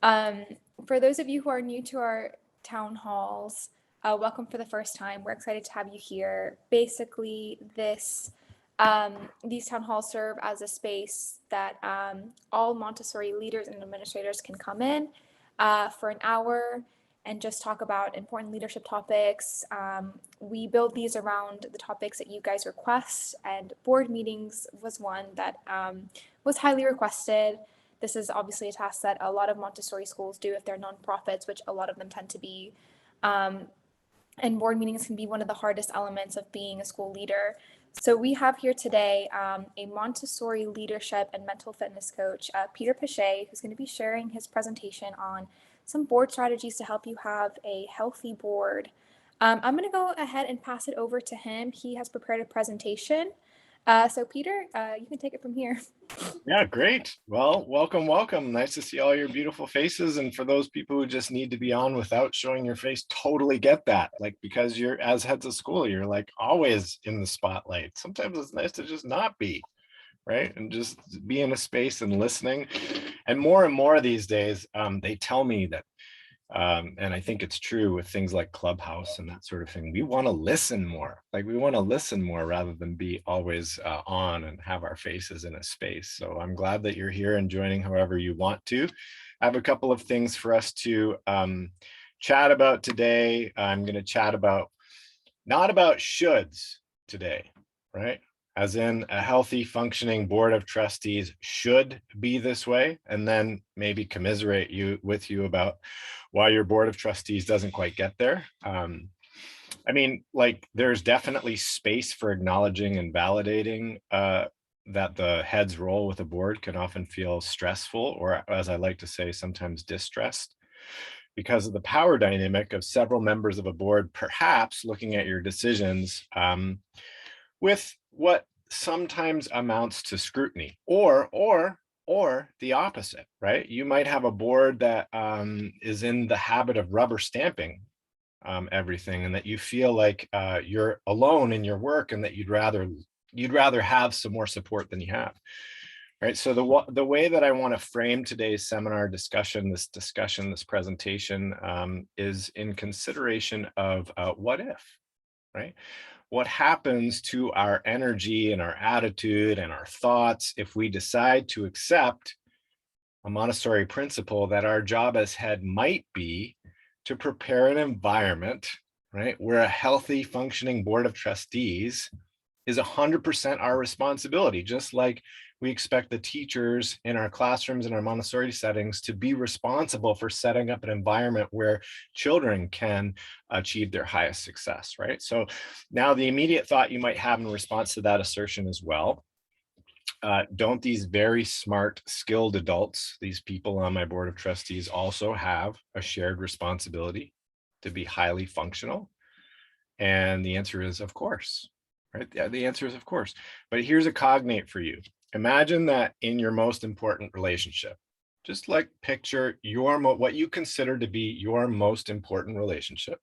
Um, for those of you who are new to our town halls, welcome for the first time. We're excited to have you here. Basically, these town halls serve as a space that all Montessori leaders and administrators can come in for an hour and just talk about important leadership topics. We build these around the topics that you guys request, and board meetings was one that was highly requested. This is obviously a task that a lot of Montessori schools do if they're nonprofits, which a lot of them tend to be. Um, and board meetings can be one of the hardest elements of being a school leader. So we have here today a Montessori leadership and mental fitness coach, Peter Piche, who's going to be sharing his presentation on some board strategies to help you have a healthy board. I'm going to go ahead and pass it over to him. He has prepared a presentation. So Peter, you can take it from here. Yeah, great. Well, welcome, welcome. Nice to see all your beautiful faces. And for those people who just need to be on without showing your face, totally get that. Like, because you're, as heads of school, you're like always in the spotlight. Sometimes it's nice to just not be, right? And just be in a space and listening. And more these days, they tell me that, and I think it's true with things like Clubhouse and that sort of thing. We want to listen more. Like, we want to listen more rather than be always on and have our faces in a space. So I'm glad that you're here and joining however you want to. I have a couple of things for us to chat about today. I'm going to chat about, not about shoulds today, right? As in, a healthy functioning board of trustees should be this way, and then maybe commiserate with you about why your board of trustees doesn't quite get there. I mean, like, there's definitely space for acknowledging and validating that the head's role with a board can often feel stressful, or, as I like to say, sometimes distressed, because of the power dynamic of several members of a board, perhaps looking at your decisions with what sometimes amounts to scrutiny, or the opposite, right? You might have a board that is in the habit of rubber stamping everything, and that you feel like you're alone in your work, and that you'd rather have some more support than you have. Right. So the way that I want to frame today's seminar discussion, this presentation, is in consideration of what if, right? What happens to our energy and our attitude and our thoughts if we decide to accept a Montessori principle that our job as head might be to prepare an environment, right, where a healthy functioning board of trustees is 100% our responsibility, just like we expect the teachers in our classrooms and our Montessori settings to be responsible for setting up an environment where children can achieve their highest success, right? So now the immediate thought you might have in response to that assertion as well, don't these very smart, skilled adults, these people on my board of trustees, also have a shared responsibility to be highly functional? And the answer is, of course. Right? Yeah, the answer is of course. But here's a cognate for you. Imagine that in your most important relationship, just like picture what you consider to be your most important relationship.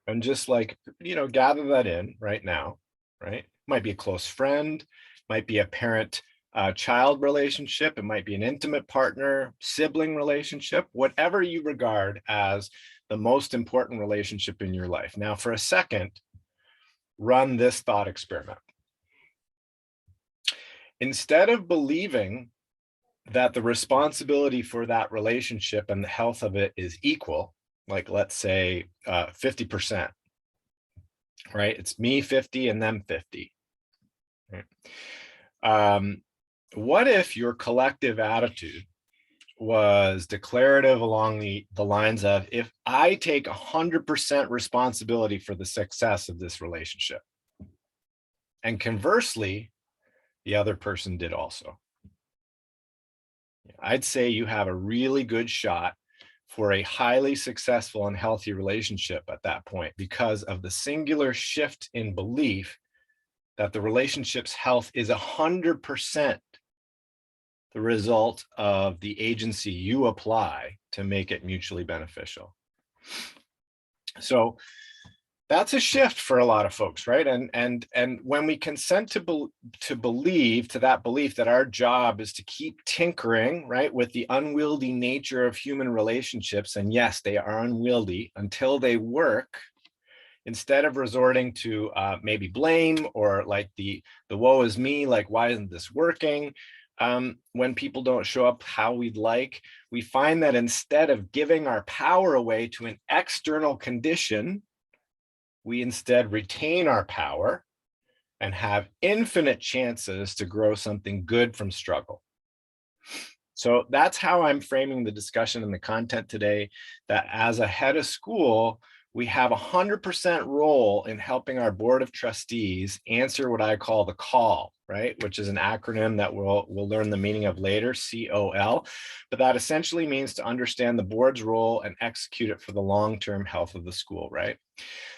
And just like, gather that in right now, right? Might be a close friend, might be a parent child relationship, it might be an intimate partner, sibling relationship, whatever you regard as the most important relationship in your life. Now, for a second, run this thought experiment. Instead of believing that the responsibility for that relationship and the health of it is equal, like let's say 50%, right? It's me 50 and them 50. Right? What if your collective attitude was declarative along the lines of, if I take 100% responsibility for the success of this relationship, and conversely, the other person did also? I'd say you have a really good shot for a highly successful and healthy relationship at that point, because of the singular shift in belief that the relationship's health is 100% the result of the agency you apply to make it mutually beneficial. So that's a shift for a lot of folks, right? And when we consent to believe to that belief that our job is to keep tinkering, right, with the unwieldy nature of human relationships, and yes, they are unwieldy until they work, instead of resorting to maybe blame or like the woe is me, like why isn't this working? When people don't show up how we'd like, we find that instead of giving our power away to an external condition, we instead retain our power and have infinite chances to grow something good from struggle. So that's how I'm framing the discussion and the content today, that as a head of school, we have 100% role in helping our board of trustees answer what I call the call, right? Which is an acronym that we'll learn the meaning of later, COL. But that essentially means to understand the board's role and execute it for the long-term health of the school, right?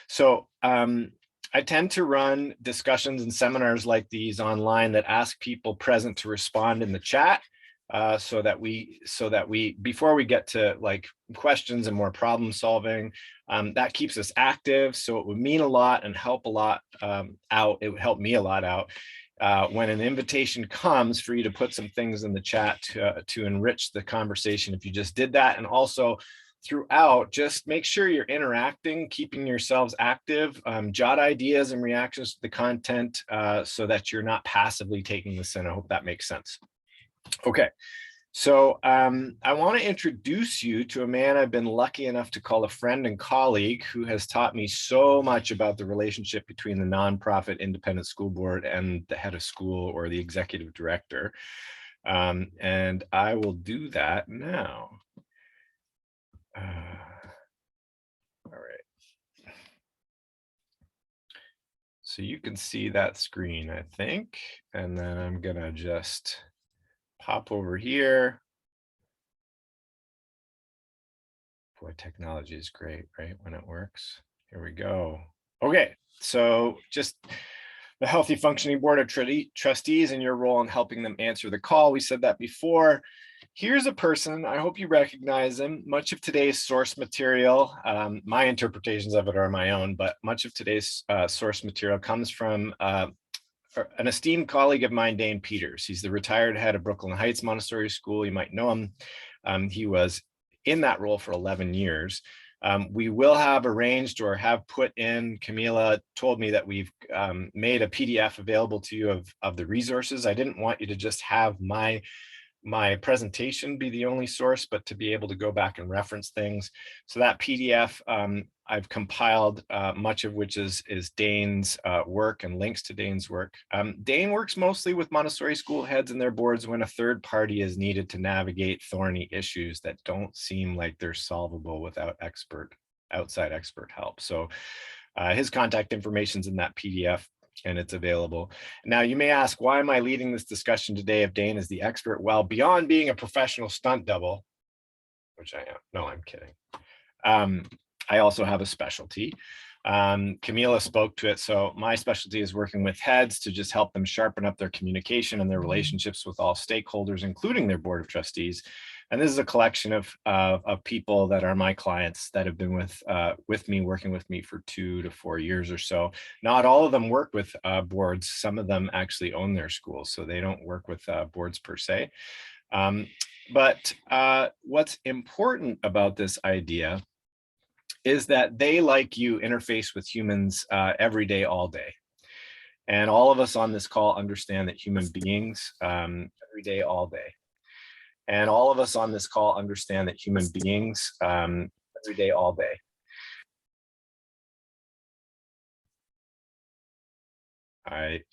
So I tend to run discussions and seminars like these online that ask people present to respond in the chat, so that we before we get to like questions and more problem solving, that keeps us active. So it would mean a lot and help a lot out. It would help me a lot out when an invitation comes for you to put some things in the chat to enrich the conversation, if you just did that. And also throughout, just make sure you're interacting, keeping yourselves active, jot ideas and reactions to the content so that you're not passively taking this in. I hope that makes sense. Okay, so I want to introduce you to a man I've been lucky enough to call a friend and colleague, who has taught me so much about the relationship between the nonprofit independent school board and the head of school or the executive director. And I will do that now. All right. So you can see that screen, I think, and then I'm gonna just pop over here. Boy, technology is great, right? When it works. Here we go. Okay, so just the healthy functioning board of trustees and your role in helping them answer the call. We said that before. Here's a person, I hope you recognize him. Much of today's source material, my interpretations of it are my own, but much of today's source material comes from an esteemed colleague of mine, Dane Peters. He's the retired head of Brooklyn Heights Montessori School. You might know him. He was in that role for 11 years. We will have arranged or have put in, Camila told me that we've made a PDF available to you of the resources. I didn't want you to just have my presentation be the only source, but to be able to go back and reference things. So that PDF, I've compiled much of which is Dane's work and links to Dane's work. Dane works mostly with Montessori school heads and their boards when a third party is needed to navigate thorny issues that don't seem like they're solvable without outside expert help. So his contact information is in that PDF, and it's available. Now, you may ask, why am I leading this discussion today if Dane is the expert? Well, beyond being a professional stunt double, which I am, no, I'm kidding. I also have a specialty. Camila spoke to it. So my specialty is working with heads to just help them sharpen up their communication and their relationships with all stakeholders, including their board of trustees. And this is a collection of people that are my clients that have been with me, working with me for 2 to 4 years or so. Not all of them work with boards. Some of them actually own their schools, so they don't work with boards per se. But what's important about this idea is that they, like you, interface with humans every day, all day. And all of us on this call understand that human beings every day, all day. And all of us on this call understand that human beings every day, all day. I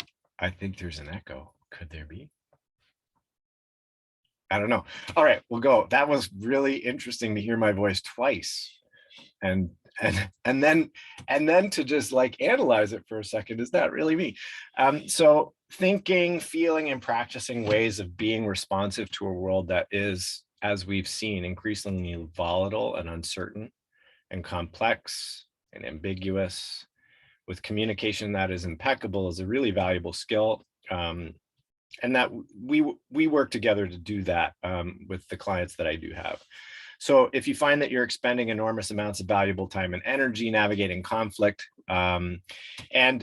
think there's an echo. Could there be? I don't know. All right, we'll go. That was really interesting to hear my voice twice. And then to just like analyze it for a second, is that really me? So thinking, feeling, and practicing ways of being responsive to a world that is, as we've seen, increasingly volatile and uncertain and complex and ambiguous, with communication that is impeccable, is a really valuable skill. And that we work together to do that with the clients that I do have. So if you find that you're expending enormous amounts of valuable time and energy navigating conflict, and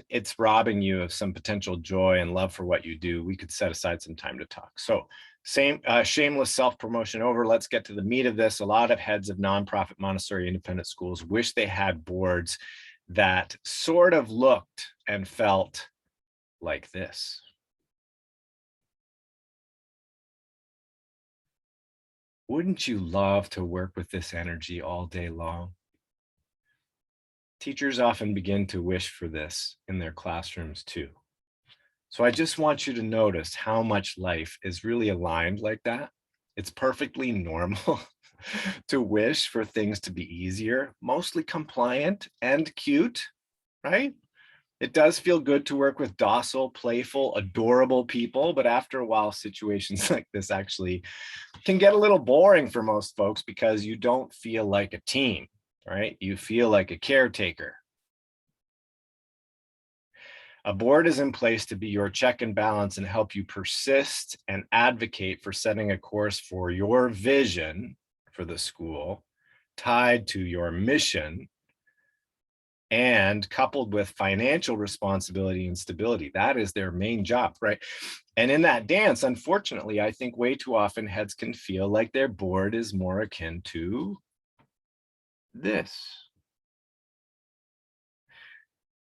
it's robbing you of some potential joy and love for what you do, we could set aside some time to talk. So shameless self-promotion over. Let's get to the meat of this. A lot of heads of nonprofit Montessori independent schools wish they had boards that sort of looked and felt like this. Wouldn't you love to work with this energy all day long? Teachers often begin to wish for this in their classrooms too. So I just want you to notice how much life is really aligned like that. It's perfectly normal to wish for things to be easier, mostly compliant and cute, right? It does feel good to work with docile, playful, adorable people, but after a while, situations like this actually can get a little boring for most folks because you don't feel like a team, right? You feel like a caretaker. A board is in place to be your check and balance and help you persist and advocate for setting a course for your vision for the school, tied to your mission, and coupled with financial responsibility and stability. That is their main job, right? And in that dance, unfortunately, I think way too often heads can feel like their board is more akin to this.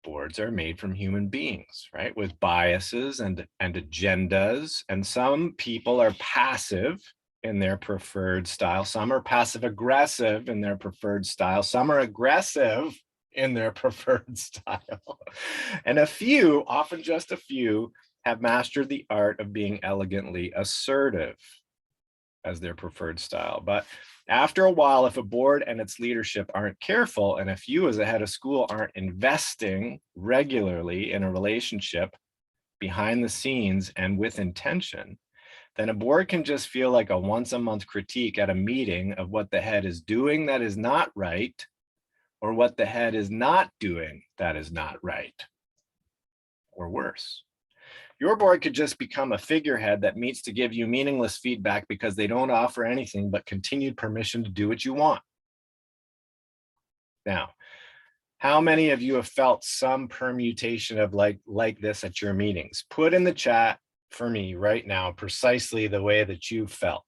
Boards are made from human beings, right? With biases and agendas. And some people are passive in their preferred style. Some are passive aggressive in their preferred style. Some are aggressive in their preferred style. And a few, often just a few, have mastered the art of being elegantly assertive as their preferred style. But after a while, if a board and its leadership aren't careful, and if you as a head of school aren't investing regularly in a relationship behind the scenes and with intention, then a board can just feel like a once-a-month critique at a meeting of what the head is doing that is not right, or what the head is not doing that is not right, or worse. Your board could just become a figurehead that meets to give you meaningless feedback because they don't offer anything but continued permission to do what you want. Now, how many of you have felt some permutation of like this at your meetings? Put in the chat for me right now precisely the way that you felt.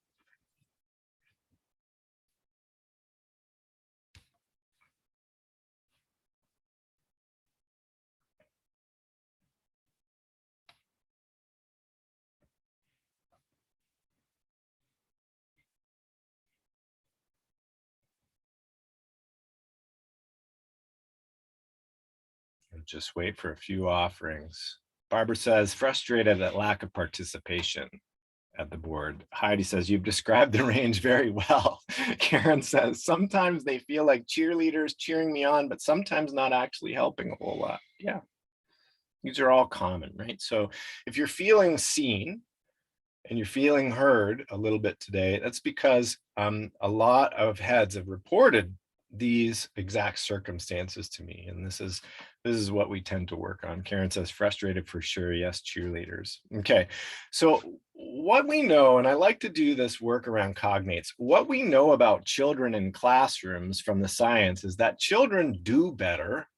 Just wait for a few offerings. Barbara says, frustrated at lack of participation at the board. Heidi says, you've described the range very well. Karen says, sometimes they feel like cheerleaders cheering me on, but sometimes not actually helping a whole lot. Yeah, these are all common, right? So if you're feeling seen and you're feeling heard a little bit today, that's because a lot of heads have reported these exact circumstances to me. And this is what we tend to work on. Karen says, frustrated for sure. Yes, cheerleaders. Okay, so what we know, and I like to do this work around cognates, what we know about children in classrooms from the science is that children do better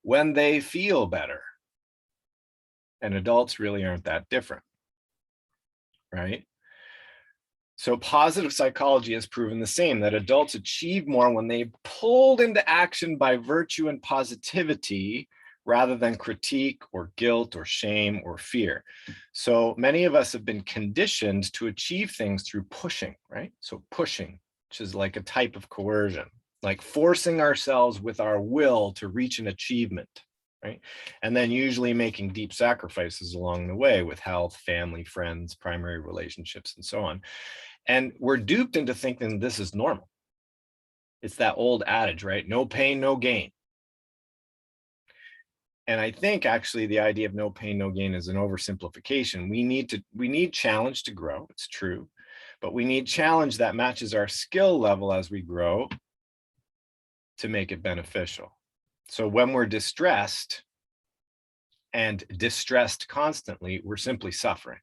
when they feel better. And adults really aren't that different, right? So positive psychology has proven the same, that adults achieve more when they pulled into action by virtue and positivity rather than critique or guilt or shame or fear. So many of us have been conditioned to achieve things through pushing, right? So pushing, which is like a type of coercion, like forcing ourselves with our will to reach an achievement, right? And then usually making deep sacrifices along the way with health, family, friends, primary relationships, and so on. And we're duped into thinking this is normal. It's that old adage, right? No pain, no gain. And I think actually the idea of no pain, no gain is an oversimplification. We need challenge to grow. It's true, but we need challenge that matches our skill level as we grow to make it beneficial. So when we're distressed and distressed constantly, we're simply suffering.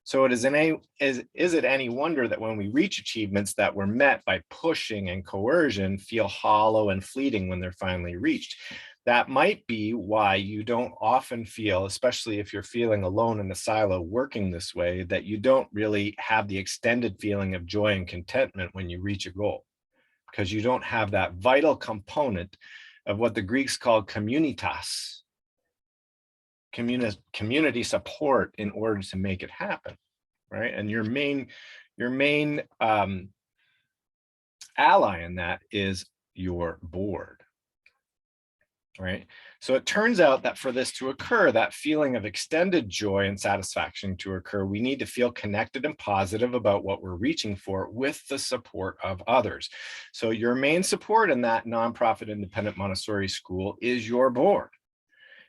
So is it any wonder that when we reach achievements that were met by pushing and coercion feel hollow and fleeting when they're finally reached? That might be why you don't often feel, especially if you're feeling alone in the silo working this way, that you don't really have the extended feeling of joy and contentment when you reach a goal, because you don't have that vital component of what the Greeks called communitas, community support in order to make it happen, right? And your main ally in that is your board, right? So it turns out that for this to occur, that feeling of extended joy and satisfaction to occur, we need to feel connected and positive about what we're reaching for with the support of others. So your main support in that nonprofit independent Montessori school is your board.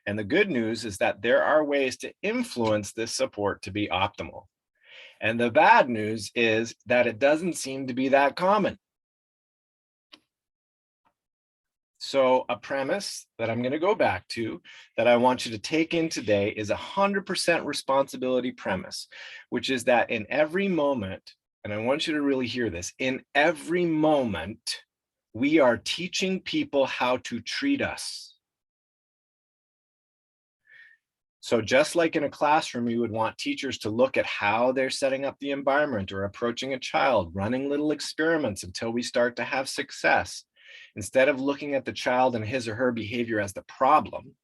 And the good news is that there are ways to influence this support to be optimal. And the bad news is that it doesn't seem to be that common. So a premise that I'm going to go back to that I want you to take in today is 100% responsibility premise, which is that in every moment, and I want you to really hear this, in every moment, we are teaching people how to treat us. So just like in a classroom, you would want teachers to look at how they're setting up the environment or approaching a child, running little experiments until we start to have success. Instead of looking at the child and his or her behavior as the problem,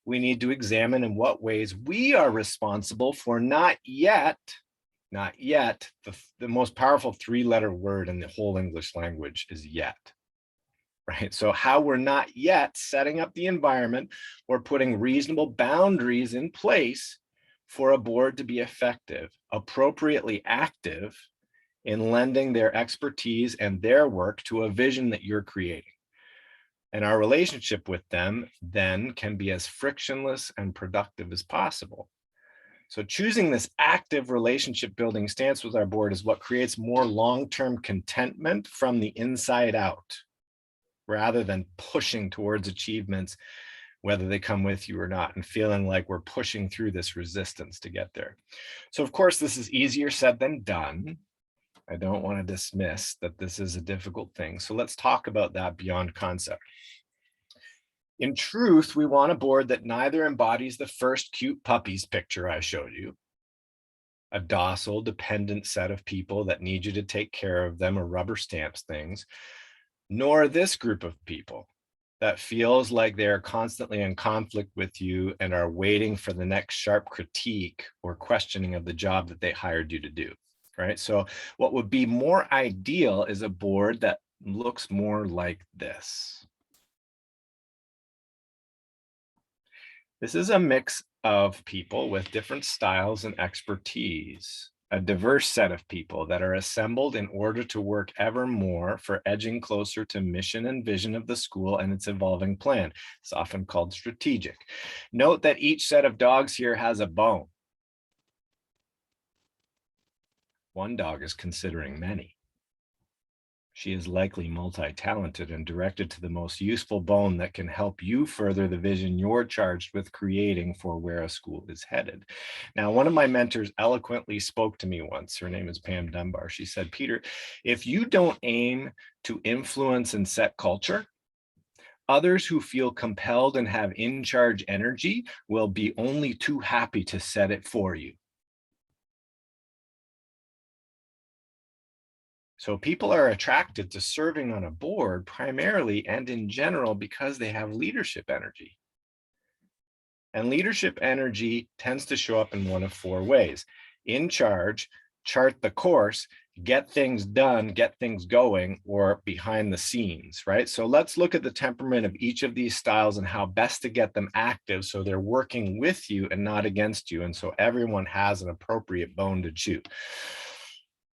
we need to examine in what ways we are responsible for not yet, the most powerful three-letter word in the whole English language is yet. Right? So how we're not yet setting up the environment or putting reasonable boundaries in place for a board to be effective, appropriately active in lending their expertise and their work to a vision that you're creating. And our relationship with them then can be as frictionless and productive as possible. So choosing this active relationship building stance with our board is what creates more long-term contentment from the inside out, rather than pushing towards achievements, whether they come with you or not, and feeling like we're pushing through this resistance to get there. So of course, this is easier said than done. I don't want to dismiss that this is a difficult thing. So let's talk about that beyond concept. In truth, we want a board that neither embodies the first cute puppies picture I showed you, a docile, dependent set of people that need you to take care of them or rubber stamps things, nor this group of people that feels like they're constantly in conflict with you and are waiting for the next sharp critique or questioning of the job that they hired you to do, right? So what would be more ideal is a board that looks more like this. This is a mix of people with different styles and expertise, a diverse set of people that are assembled in order to work ever more for edging closer to mission and vision of the school and its evolving plan. It's often called strategic. Note that each set of dogs here has a bone. One dog is considering many. She is likely multi-talented and directed to the most useful bone that can help you further the vision you're charged with creating for where a school is headed. Now, one of my mentors eloquently spoke to me once. Her name is Pam Dunbar. She said, Peter, if you don't aim to influence and set culture, others who feel compelled and have in-charge energy will be only too happy to set it for you. So people are attracted to serving on a board primarily and in general because they have leadership energy. And leadership energy tends to show up in one of four ways: in charge, chart the course, get things done, get things going, or behind the scenes, right? So let's look at the temperament of each of these styles and how best to get them active so they're working with you and not against you. And so everyone has an appropriate bone to chew.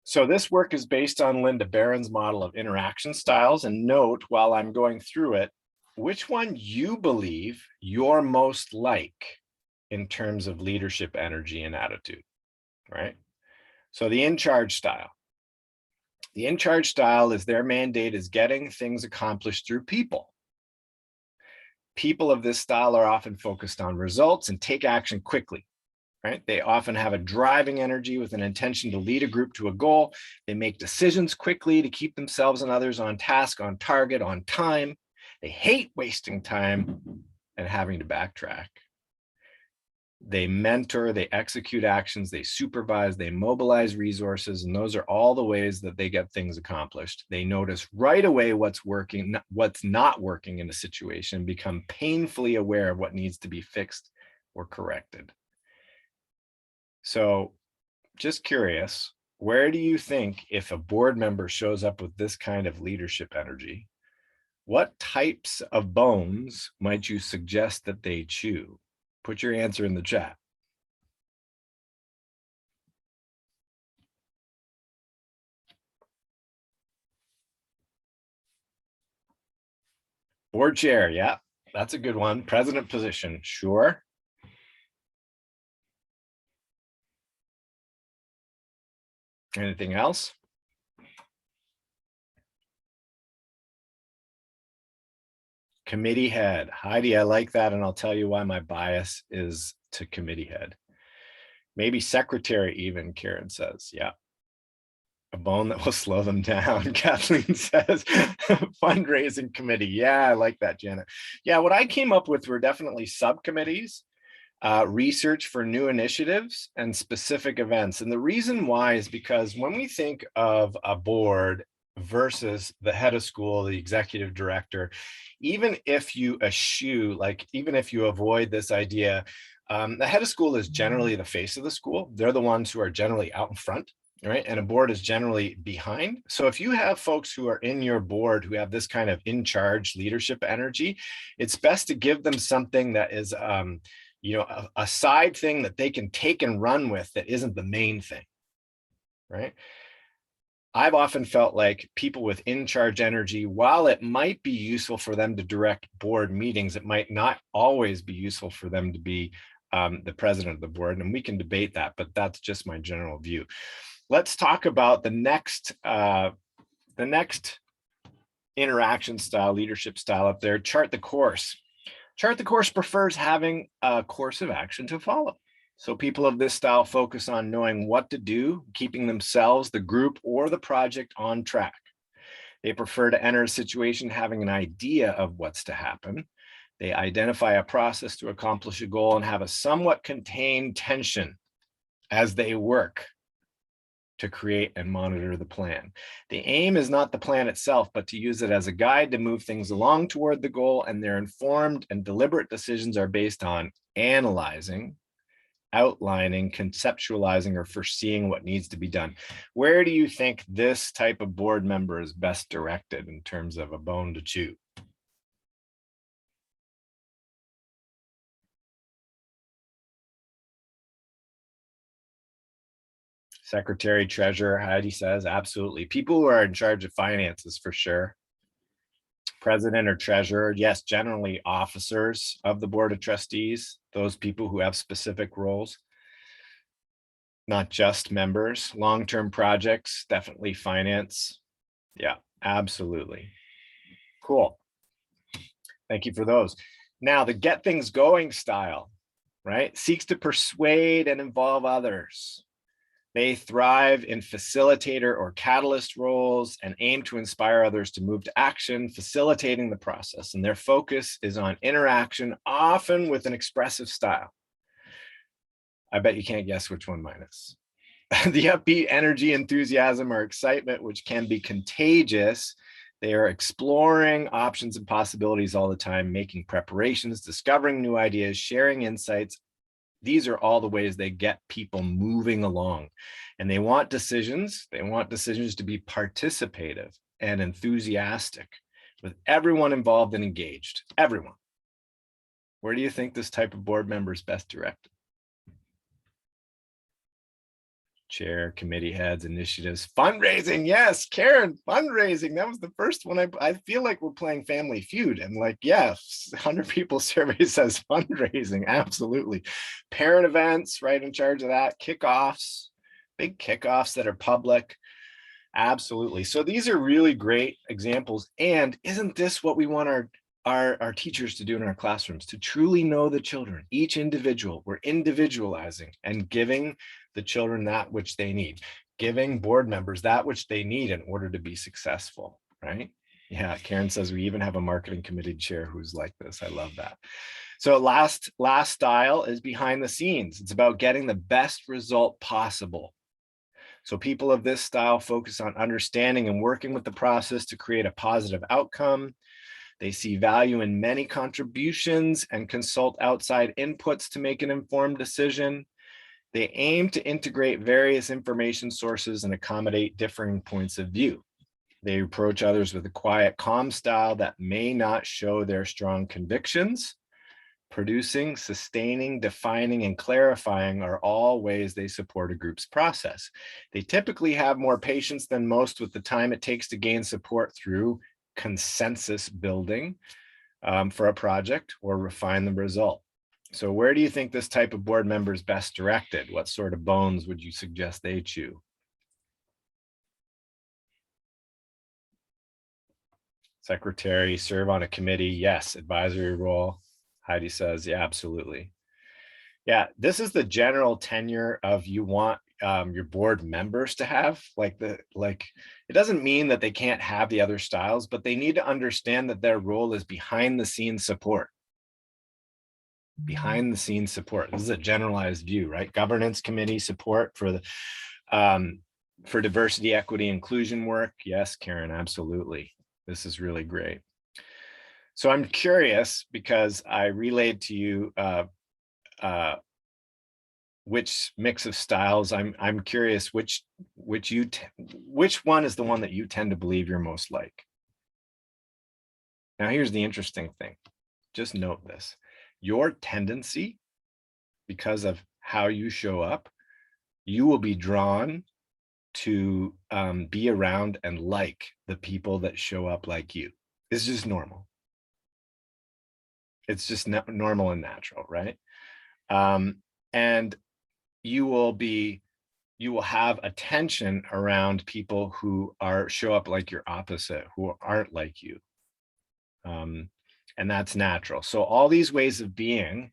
So this work is based on Linda Barron's model of interaction styles. And note, while I'm going through it, which one you believe you're most like in terms of leadership energy and attitude, right? So the InCharge style. The InCharge style is their mandate is getting things accomplished through people. People of this style are often focused on results and take action quickly. right? They often have a driving energy with an intention to lead a group to a goal. They make decisions quickly to keep themselves and others on task, on target, on time. They hate wasting time and having to backtrack. They mentor, they execute actions, they supervise, they mobilize resources, and those are all the ways that they get things accomplished. They notice right away what's working, what's not working in a situation, become painfully aware of what needs to be fixed or corrected. So just curious, where do you think, if a board member shows up with this kind of leadership energy, what types of bones might you suggest that they chew? Put your answer in the chat. Board chair, yeah, that's a good one. President position, sure. Anything else? Committee head. Heidi, I like that, and I'll tell you why my bias is to committee head. Maybe secretary even, Karen says. Yeah. A bone that will slow them down. Kathleen says fundraising committee. Yeah, I like that, Janet. Yeah, what I came up with were definitely subcommittees, research for new initiatives, and specific events. And the reason why is because when we think of a board versus the head of school, the executive director, even if you eschew, like even if you avoid this idea, the head of school is generally the face of the school. They're the ones who are generally out in front, right? And a board is generally behind. So if you have folks who are in your board who have this kind of in-charge leadership energy, it's best to give them something that is a side thing that they can take and run with that isn't the main thing, right? I've often felt like people with in-charge energy, while it might be useful for them to direct board meetings, it might not always be useful for them to be the president of the board. And we can debate that, but that's just my general view. Let's talk about the next interaction style, leadership style up there. Chart the course. Chart the course prefers having a course of action to follow. So people of this style focus on knowing what to do, keeping themselves, the group, or the project on track. They prefer to enter a situation having an idea of what's to happen. They identify a process to accomplish a goal and have a somewhat contained tension as they work to create and monitor the plan. The aim is not the plan itself, but to use it as a guide to move things along toward the goal, and their informed and deliberate decisions are based on analyzing, outlining, conceptualizing, or foreseeing what needs to be done. Where do you think this type of board member is best directed in terms of a bone to chew? Secretary, treasurer, Heidi says, absolutely. People who are in charge of finances for sure. President or treasurer, yes, generally officers of the board of trustees, those people who have specific roles, not just members. Long-term projects, definitely finance. Yeah, absolutely. Cool. Thank you for those. Now, the get things going style, right? Seeks to persuade and involve others. They thrive in facilitator or catalyst roles and aim to inspire others to move to action, facilitating the process. And their focus is on interaction, often with an expressive style. I bet you can't guess which one mine is. The upbeat energy, enthusiasm, or excitement, which can be contagious. They are exploring options and possibilities all the time, making preparations, discovering new ideas, sharing insights. These are all the ways they get people moving along. And they want decisions. They want decisions to be participative and enthusiastic, with everyone involved and engaged. Everyone. Where do you think this type of board member is best directed? Chair, committee heads, initiatives, fundraising. Yes, Karen, fundraising. That was the first one. I feel like we're playing Family Feud, and like, yes, 100 people survey says fundraising. Absolutely. Parent events, right, in charge of that. Kickoffs, big kickoffs that are public. Absolutely. So these are really great examples. And isn't this what we want our our teachers to do in our classrooms, to truly know the children, each individual. We're individualizing and giving the children that which they need, giving board members that which they need in order to be successful, right? Yeah, Karen says we even have a marketing committee chair who's like this. I love that. So last style is behind the scenes. It's about getting the best result possible. So people of this style focus on understanding and working with the process to create a positive outcome. They see value in many contributions and consult outside inputs to make an informed decision. They aim to integrate various information sources and accommodate differing points of view. They approach others with a quiet, calm style that may not show their strong convictions. Producing, sustaining, defining, and clarifying are all ways they support a group's process. They typically have more patience than most with the time it takes to gain support through consensus building for a project or refine the result. So where do you think this type of board member is best directed? What sort of bones would you suggest they chew? Secretary, serve on a committee, yes. Advisory role, Heidi says, yeah, absolutely. Yeah, this is the general tenure of you want your board members to have. It doesn't mean that they can't have the other styles, but they need to understand that their role is behind the scenes support. Behind the scenes support. This is a generalized view, right? Governance committee support for diversity, equity, inclusion work. Yes, Karen, absolutely. This is really great. So I'm curious because I relayed to you which mix of styles. I'm curious which one is the one that you tend to believe you're most like. Now, here's the interesting thing. Just note this. Your tendency, because of how you show up, you will be drawn to be around and like the people that show up like you. It's just normal. It's just normal and natural, right? And you will have attention around people who show up like your opposite, who aren't like you. And that's natural. So all these ways of being,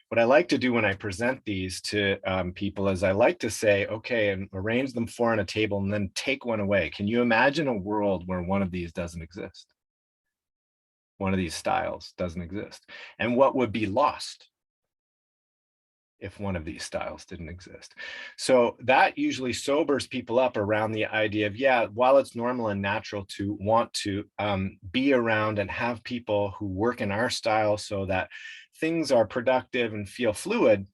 what I like to do when I present these to people is I like to say, okay, and arrange them four on a table and then take one away. Can you imagine a world where one of these doesn't exist? One of these styles doesn't exist. And what would be lost if one of these styles didn't exist? So that usually sobers people up around the idea of, yeah, while it's normal and natural to want to be around and have people who work in our style so that things are productive and feel fluid,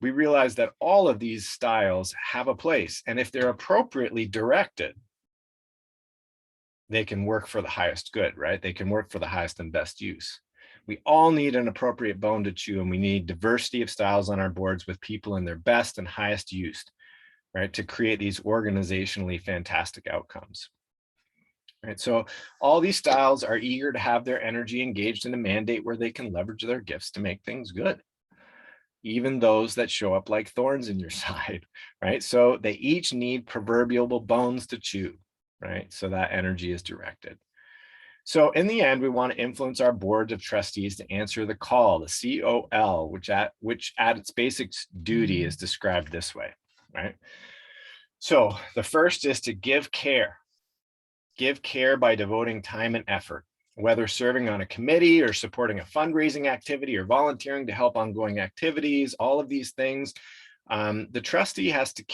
we realize that all of these styles have a place. And if they're appropriately directed, they can work for the highest good, right? They can work for the highest and best use. We all need an appropriate bone to chew, and we need diversity of styles on our boards with people in their best and highest use, right, to create these organizationally fantastic outcomes. Right, so all these styles are eager to have their energy engaged in a mandate where they can leverage their gifts to make things good. Even those that show up like thorns in your side, right? So they each need proverbial bones to chew, right? So that energy is directed. So in the end, we want to influence our boards of trustees to answer the call, the COL, which at its basic duty is described this way, right? So the first is to give care. Give care by devoting time and effort, whether serving on a committee or supporting a fundraising activity or volunteering to help ongoing activities, all of these things. The trustee has to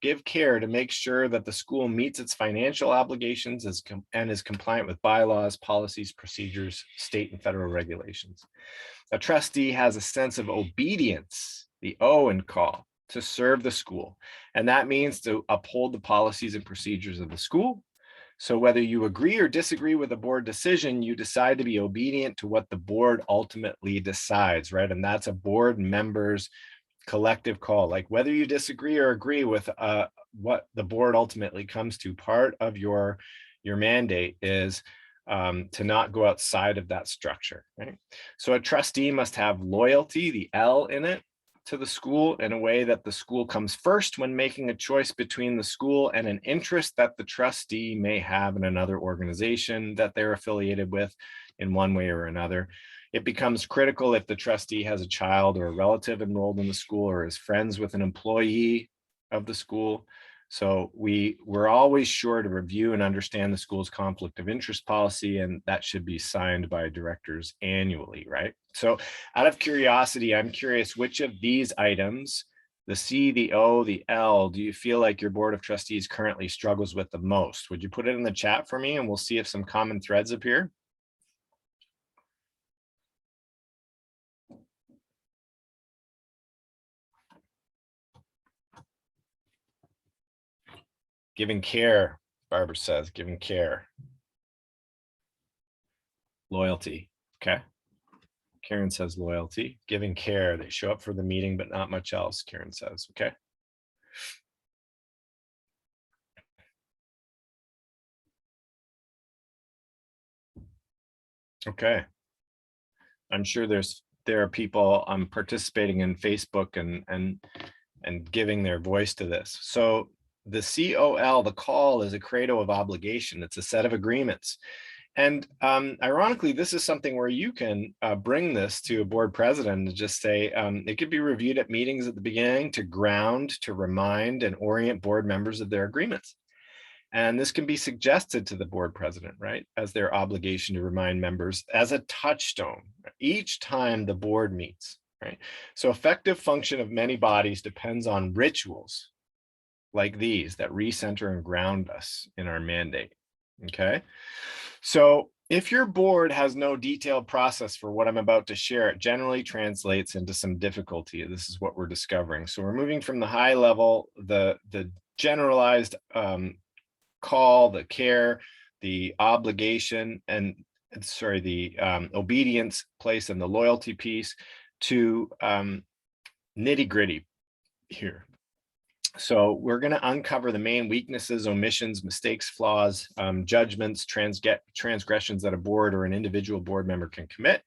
give care to make sure that the school meets its financial obligations and is compliant with bylaws, policies, procedures, state and federal regulations. A trustee has a sense of obedience, the O in call, to serve the school. And that means to uphold the policies and procedures of the school. So whether you agree or disagree with a board decision, you decide to be obedient to what the board ultimately decides, right? And that's a board member's collective call. Like whether you disagree or agree with what the board ultimately comes to, part of your mandate is to not go outside of that structure, right? So a trustee must have loyalty, the L in it, to the school in a way that the school comes first when making a choice between the school and an interest that the trustee may have in another organization that they're affiliated with in one way or another. It becomes critical if the trustee has a child or a relative enrolled in the school or is friends with an employee of the school. So we're always sure to review and understand the school's conflict of interest policy, and that should be signed by directors annually, right? So out of curiosity, I'm curious which of these items, the C, the O, the L, do you feel like your board of trustees currently struggles with the most? Would you put it in the chat for me and we'll see if some common threads appear? Giving care, Barbara says, giving care. Loyalty, okay. Karen says loyalty, giving care. They show up for the meeting, but not much else, Karen says, okay. Okay. I'm sure there are people participating in Facebook and giving their voice to this. So the COL, the call, is a credo of obligation. It's a set of agreements. And ironically, this is something where you can bring this to a board president and just say, it could be reviewed at meetings at the beginning to ground, to remind and orient board members of their agreements. And this can be suggested to the board president, right, as their obligation to remind members as a touchstone each time the board meets, right? So effective function of many bodies depends on rituals like these that recenter and ground us in our mandate, okay? So if your board has no detailed process for what I'm about to share, it generally translates into some difficulty. This is what we're discovering. So we're moving from the high level, the generalized call, the care, the obligation, and sorry, the obedience place and the loyalty piece to nitty gritty here. So we're going to uncover the main weaknesses, omissions, mistakes, flaws, judgments, transgressions that a board or an individual board member can commit,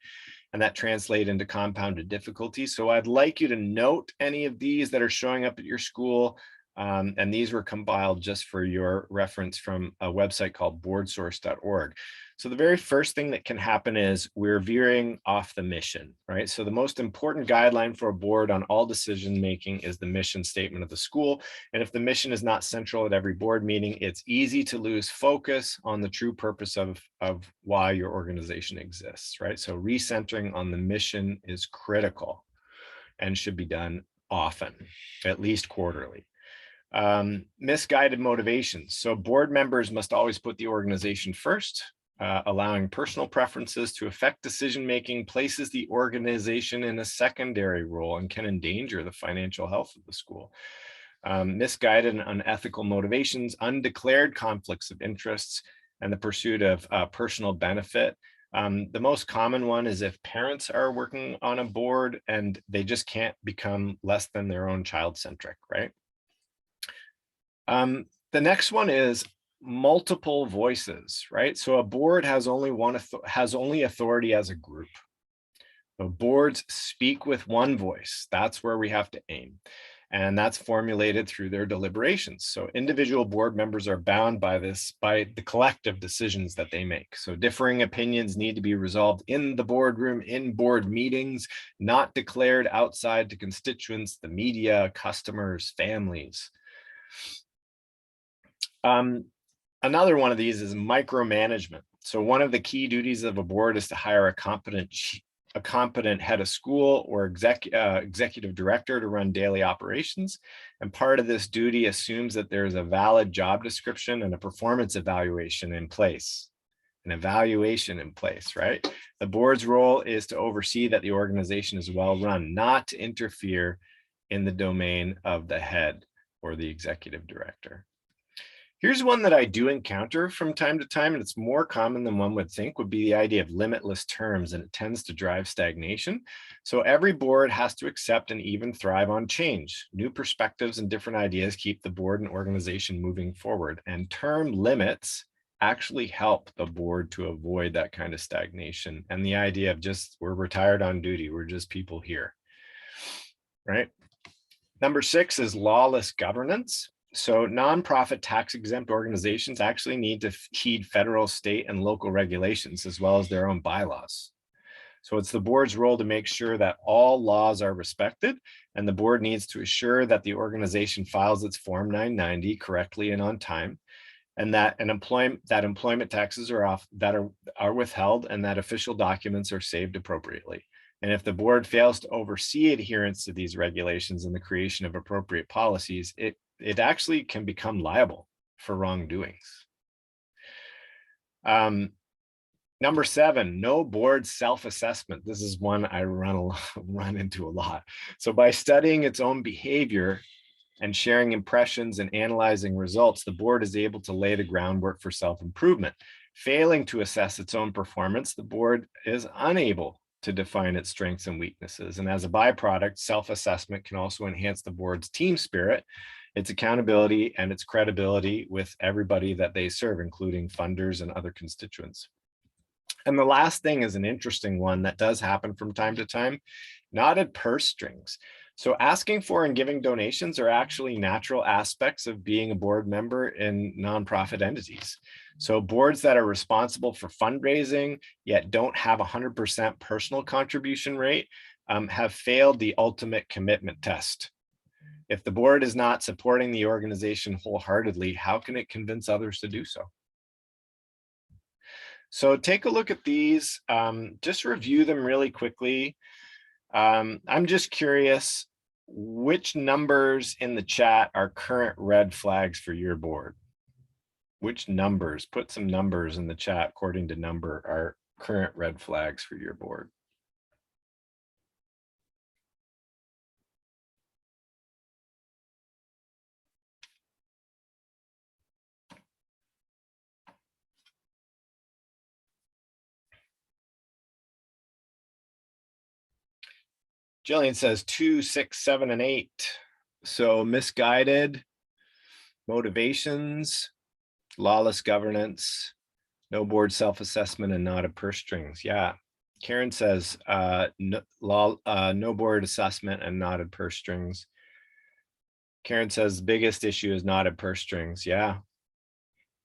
and that translate into compounded difficulties. So I'd like you to note any of these that are showing up at your school. And these were compiled just for your reference from a website called boardsource.org. So the very first thing that can happen is we're veering off the mission, right? So the most important guideline for a board on all decision making is the mission statement of the school. And if the mission is not central at every board meeting, it's easy to lose focus on the true purpose of why your organization exists, right? So recentering on the mission is critical and should be done often, at least quarterly. Misguided motivations. So board members must always put the organization first. Allowing personal preferences to affect decision-making places the organization in a secondary role and can endanger the financial health of the school. Misguided and unethical motivations, undeclared conflicts of interests, and the pursuit of personal benefit. The most common one is if parents are working on a board and they just can't become less than their own child-centric, right? The next one is multiple voices, right? So a board has only authority as a group. So boards speak with one voice. That's where we have to aim. And that's formulated through their deliberations. So individual board members are bound by the collective decisions that they make. So differing opinions need to be resolved in the boardroom, in board meetings, not declared outside to constituents, the media, customers, families. Another one of these is micromanagement. So one of the key duties of a board is to hire a competent head of school or executive director to run daily operations. And part of this duty assumes that there is a valid job description and a performance evaluation in place. An evaluation in place, right? The board's role is to oversee that the organization is well run, not to interfere in the domain of the head or the executive director. Here's one that I do encounter from time to time, and it's more common than one would think, would be the idea of limitless terms, and it tends to drive stagnation. So every board has to accept and even thrive on change. New perspectives and different ideas keep the board and organization moving forward, and term limits actually help the board to avoid that kind of stagnation and the idea of just, we're retired on duty, we're just people here. right? Number 6 is lawless governance. So nonprofit tax exempt organizations actually need to heed federal, state, and local regulations as well as their own bylaws. So it's the board's role to make sure that all laws are respected, and the board needs to assure that the organization files its Form 990 correctly and on time, and that employment taxes are withheld, and that official documents are saved appropriately. And if the board fails to oversee adherence to these regulations and the creation of appropriate policies, it actually can become liable for wrongdoings. Number 7, no board self-assessment. This is one I run into a lot. So by studying its own behavior and sharing impressions and analyzing results, the board is able to lay the groundwork for self-improvement. Failing to assess its own performance, the board is unable to define its strengths and weaknesses. And as a byproduct, self-assessment can also enhance the board's team spirit, its accountability, and its credibility with everybody that they serve, including funders and other constituents. And the last thing is an interesting one that does happen from time to time, knotted purse strings. So asking for and giving donations are actually natural aspects of being a board member in nonprofit entities. So boards that are responsible for fundraising, yet don't have 100% personal contribution rate, have failed the ultimate commitment test. If the board is not supporting the organization wholeheartedly, how can it convince others to do so? So take a look at these, just review them really quickly. I'm just curious, which numbers in the chat are current red flags for your board? Which numbers, put some numbers in the chat according to number, are current red flags for your board? Jillian says 2, 6, 7, and 8. So misguided, motivations, lawless governance, no board self-assessment, and knotted purse strings. Yeah. Karen says no board assessment and knotted purse strings. Karen says the biggest issue is knotted purse strings. Yeah.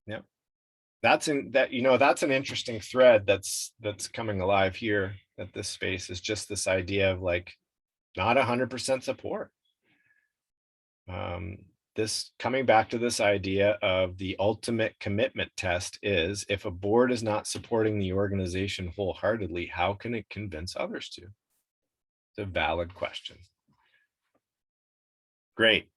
Yep. That's an interesting thread that's coming alive here at this space, is just this idea of like not 100% support. This coming back to this idea of the ultimate commitment test is, if a board is not supporting the organization wholeheartedly, how can it convince others to? It's a valid question. Great.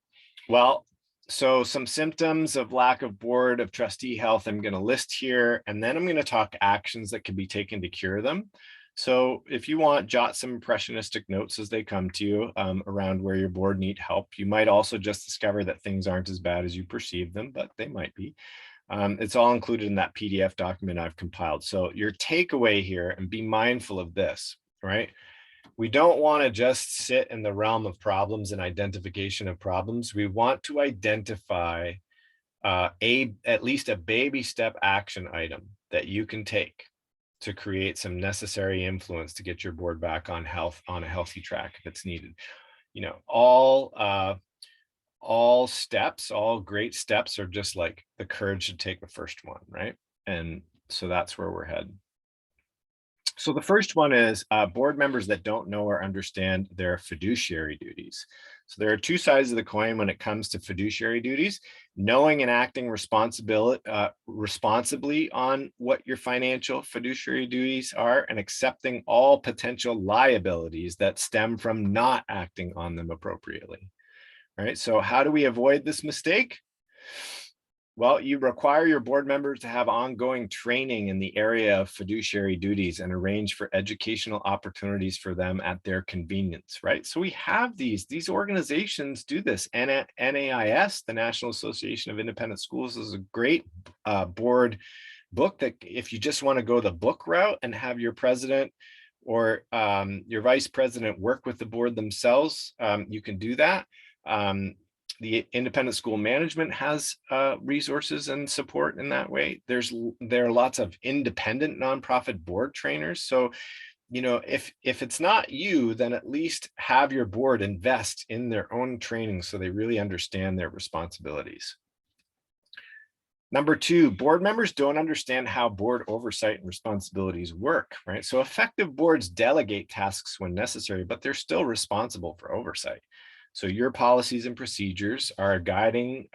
Well, so some symptoms of lack of board of trustee health I'm going to list here, and then I'm going to talk actions that can be taken to cure them. So if you want, jot some impressionistic notes as they come to you around where your board need help. You might also just discover that things aren't as bad as you perceive them, but they might be. It's all included in that PDF document I've compiled. So your takeaway here, and be mindful of this, right? We don't want to just sit in the realm of problems and identification of problems. We want to identify at least a baby step action item that you can take to create some necessary influence to get your board back on a healthy track if it's needed. You know, all steps, all great steps are just like the courage to take the first one, right? And so that's where we're heading. So the first one is board members that don't know or understand their fiduciary duties. So there are two sides of the coin when it comes to fiduciary duties: knowing and acting responsibly on what your financial fiduciary duties are, and accepting all potential liabilities that stem from not acting on them appropriately. All right, so how do we avoid this mistake? Well, you require your board members to have ongoing training in the area of fiduciary duties and arrange for educational opportunities for them at their convenience, right? So we have these organizations do this. NAIS, the National Association of Independent Schools, is a great board book that if you just want to go the book route and have your president or your vice president work with the board themselves, you can do that. The independent school management has resources and support in that way. There are lots of independent nonprofit board trainers. So if it's not you, then at least have your board invest in their own training so they really understand their responsibilities. Number two, board members don't understand how board oversight and responsibilities work, right? So effective boards delegate tasks when necessary, but they're still responsible for oversight. So your policies and procedures are a guiding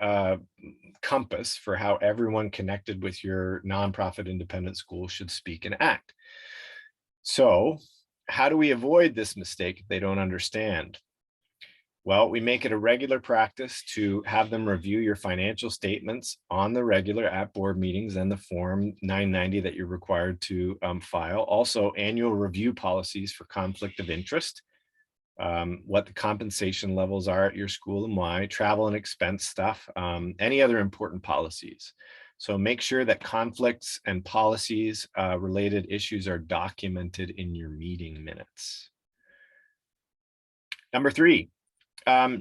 compass for how everyone connected with your nonprofit independent school should speak and act. So how do we avoid this mistake if they don't understand? Well, we make it a regular practice to have them review your financial statements on the regular at board meetings and the Form 990 that you're required to file. Also, annual review policies for conflict of interest, what the compensation levels are at your school and why, travel and expense stuff, any other important policies. So make sure that conflicts and policies related issues are documented in your meeting minutes. Number three,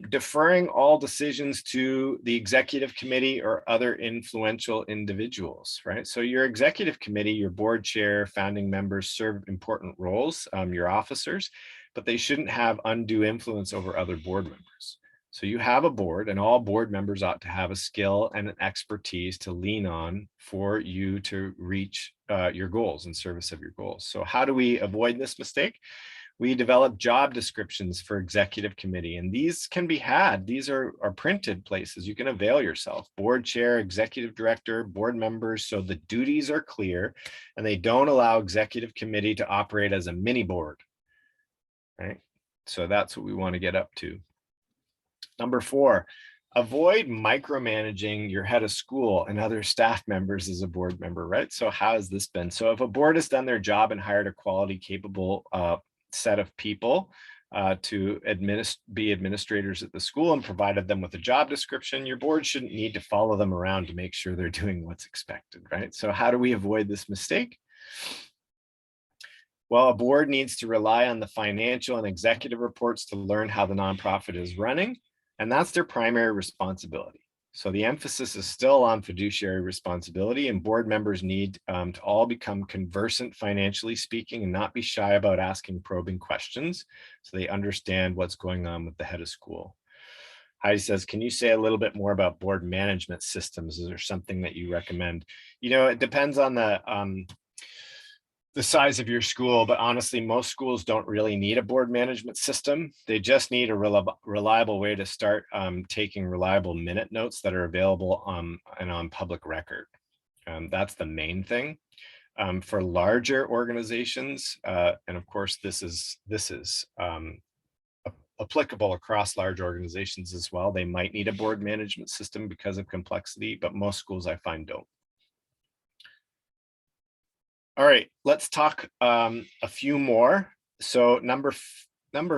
deferring all decisions to the executive committee or other influential individuals, right? So your executive committee, your board chair, founding members serve important roles, your officers, but they shouldn't have undue influence over other board members. So you have a board, and all board members ought to have a skill and an expertise to lean on for you to reach your goals and service of your goals. So how do we avoid this mistake? We develop job descriptions for executive committee, and these can be had. These are printed places. You can avail yourself. Board chair, executive director, board members, so the duties are clear and they don't allow executive committee to operate as a mini board, right? So that's what we want to get up to. Number four, avoid micromanaging your head of school and other staff members as a board member, right? So how has this been? So if a board has done their job and hired a quality, capable set of people to be administrators at the school and provided them with a job description, your board shouldn't need to follow them around to make sure they're doing what's expected, right? So how do we avoid this mistake? Well, a board needs to rely on the financial and executive reports to learn how the nonprofit is running, and that's their primary responsibility. So the emphasis is still on fiduciary responsibility, and board members need to all become conversant financially speaking and not be shy about asking probing questions so they understand what's going on with the head of school. Heidi says, can you say a little bit more about board management systems? Is there something that you recommend? It depends on the size of your school, but honestly, most schools don't really need a board management system. They just need a reliable way to start taking reliable minute notes that are available and on public record. That's the main thing. For larger organizations, and of course, this is applicable across large organizations as well. They might need a board management system because of complexity, but most schools I find don't. All right, let's talk a few more. So number